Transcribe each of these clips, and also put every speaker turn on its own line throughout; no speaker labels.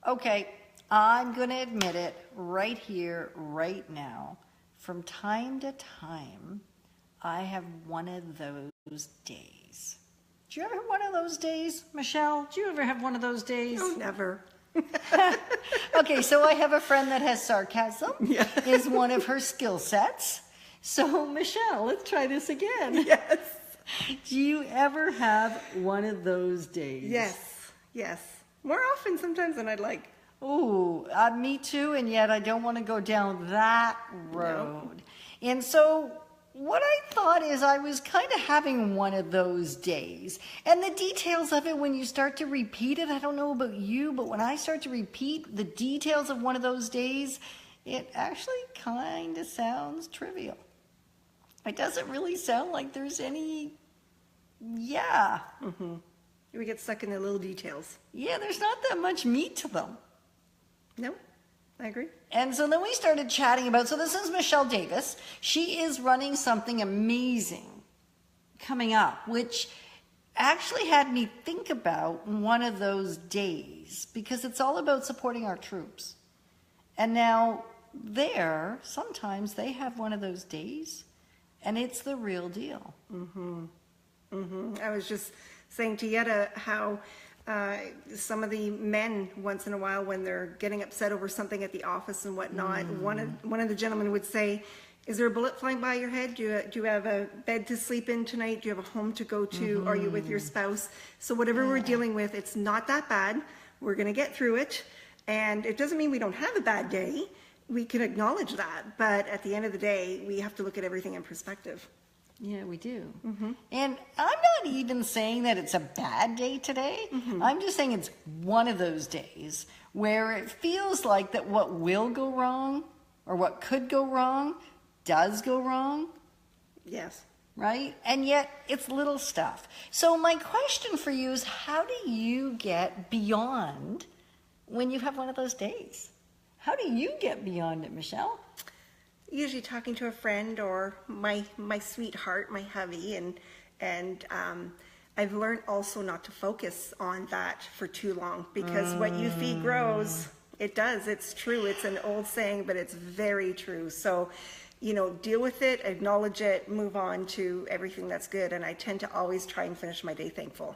Okay, I'm going to admit it right here, right now. From time to time, I have one of those days. Do you ever have one of those days, Michelle? Do you ever have one of those days?
Oh, never.
Okay, so I have a friend that has sarcasm, is one of her skill sets. So, Michelle, let's try this again.
Yes.
Do you ever have one of those days?
Yes. More often sometimes than I'd like.
Ooh, me too, and yet I don't want to go down that road. No. And so what I thought is I was kind of having one of those days. And the details of it, when you start to repeat it, I don't know about you, but when I start to repeat the details of one of those days, it actually kind of sounds trivial. It doesn't really sound like there's any,
We get stuck in the little details.
Yeah, there's not that much meat to them.
No, I agree.
And so then we started chatting about, so this is Michelle Davis. She is running something amazing coming up, which actually had me think about one of those days, because it's all about supporting our troops. And now sometimes they have one of those days, and it's the real deal.
I was just saying to Yetta how some of the men, once in a while, when they're getting upset over something at the office and whatnot, one of the gentlemen would say, "Is there a bullet flying by your head? Do you have a bed to sleep in tonight? Do you have a home to go to? Are you with your spouse?" So whatever we're dealing with, it's not that bad. We're going to get through it. And it doesn't mean we don't have a bad day. We can acknowledge that. But at the end of the day, we have to look at everything in perspective.
Yeah, we do. And I'm not even saying that it's a bad day today. I'm just saying it's one of those days where it feels like that what will go wrong or what could go wrong does go wrong.
Yes.
Right? And yet it's little stuff. So my question for you is, how do you get beyond when you have one of those days? How do you get beyond it, Michelle?
Usually talking to a friend or my sweetheart, my hubby, and I've learned also not to focus on that for too long, because what you feed grows. It does. It's true. It's an old saying, but it's very true. So, deal with it, acknowledge it, move on to everything that's good. And I tend to always try and finish my day thankful.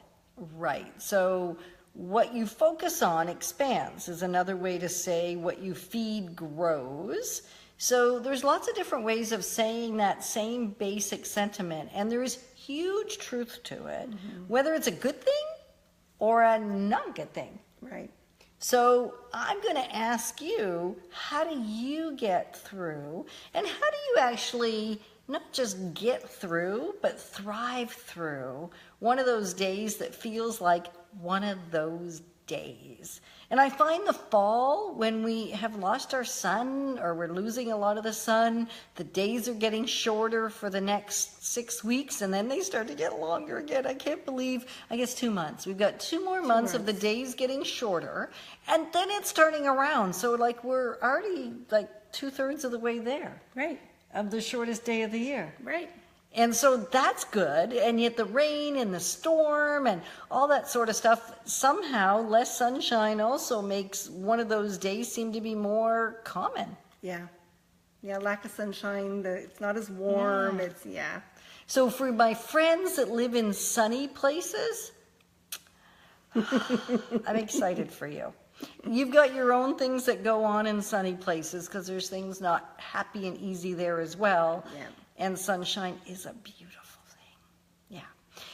Right. So what you focus on expands is another way to say what you feed grows. So there's lots of different ways of saying that same basic sentiment, and there's huge truth to it, whether it's a good thing or a not good thing.
Right.
So I'm going to ask you, how do you get through, and how do you actually not just get through, but thrive through one of those days that feels like one of those days? And I find the fall, when we have lost our sun or we're losing a lot of the sun, the days are getting shorter for the next 6 weeks, and then they start to get longer again. I can't believe, I guess 2 months. We've got 2 more months of the days getting shorter, and then it's turning around. So we're already like 2/3 of the way there.
Right.
Of the shortest day of the year.
Right.
And so that's good, and yet the rain and the storm and all that sort of stuff, somehow less sunshine also makes one of those days seem to be more common.
Yeah, lack of sunshine, it's not as warm,
So for my friends that live in sunny places, I'm excited for you. You've got your own things that go on in sunny places, because there's things not happy and easy there as well.
Yeah.
And sunshine is a beautiful thing. Yeah.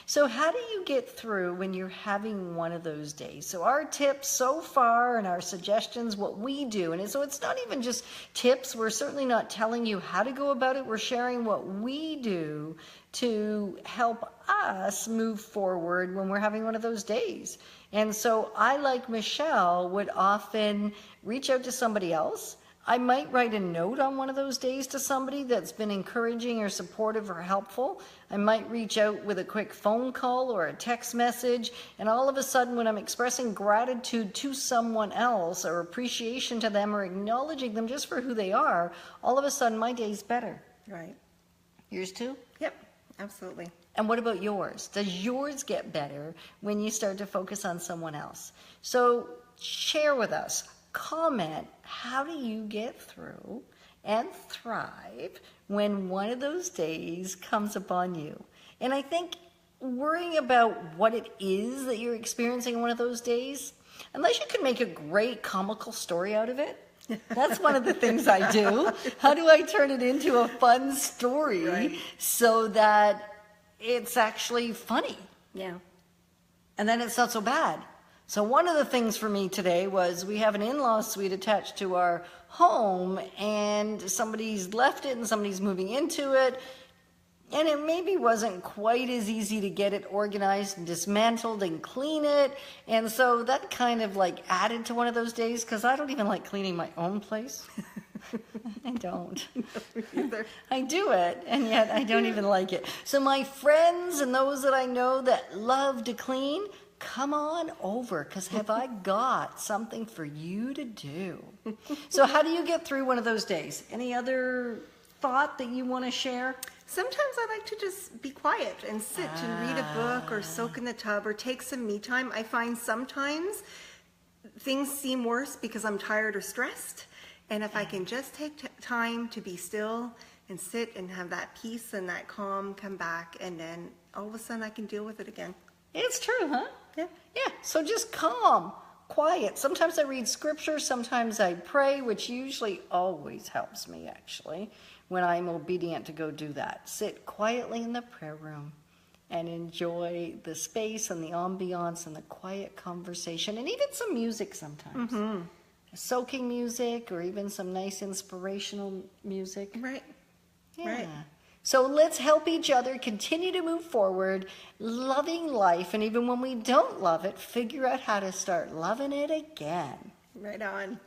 So how do you get through when you're having one of those days? So our tips so far and our suggestions, what we do, and so it's not even just tips. We're certainly not telling you how to go about it. We're sharing what we do to help us move forward when we're having one of those days. And so I, like Michelle, would often reach out to somebody else. I might write a note on one of those days to somebody that's been encouraging or supportive or helpful. I might reach out with a quick phone call or a text message, and all of a sudden when I'm expressing gratitude to someone else or appreciation to them or acknowledging them just for who they are, all of a sudden my day's better.
Right.
Yours too?
Yep, absolutely.
And what about yours? Does yours get better when you start to focus on someone else? So share with us, comment, how do you get through and thrive when one of those days comes upon you? And I think worrying about what it is that you're experiencing one of those days, unless you can make a great comical story out of it, that's one of the things I do. How do I turn it into a fun story so that it's actually funny?
Yeah.
And then it's not so bad. So one of the things for me today was we have an in-law suite attached to our home, and somebody's left it and somebody's moving into it. And it maybe wasn't quite as easy to get it organized and dismantled and clean it. And so that kind of like added to one of those days, because I don't even like cleaning my own place. I don't.
Either.
I do it, and yet I don't even like it. So my friends and those that I know that love to clean, come on over, because have I got something for you to do. So how do you get through one of those days? Any other thought that you want to share?
Sometimes I like to just be quiet and sit and read a book or soak in the tub or take some me time. I find sometimes things seem worse because I'm tired or stressed. And if I can just take time to be still and sit and have that peace and that calm come back, and then all of a sudden I can deal with it again.
It's true, huh?
Yeah.
Yeah, so just calm, quiet. Sometimes I read scripture, sometimes I pray, which usually always helps me, actually, when I'm obedient to go do that. Sit quietly in the prayer room and enjoy the space and the ambiance and the quiet conversation, and even some music sometimes. Mm-hmm. Soaking music, or even some nice inspirational music.
Right.
Yeah.
Right.
So let's help each other continue to move forward, loving life, and even when we don't love it, figure out how to start loving it again.
Right on.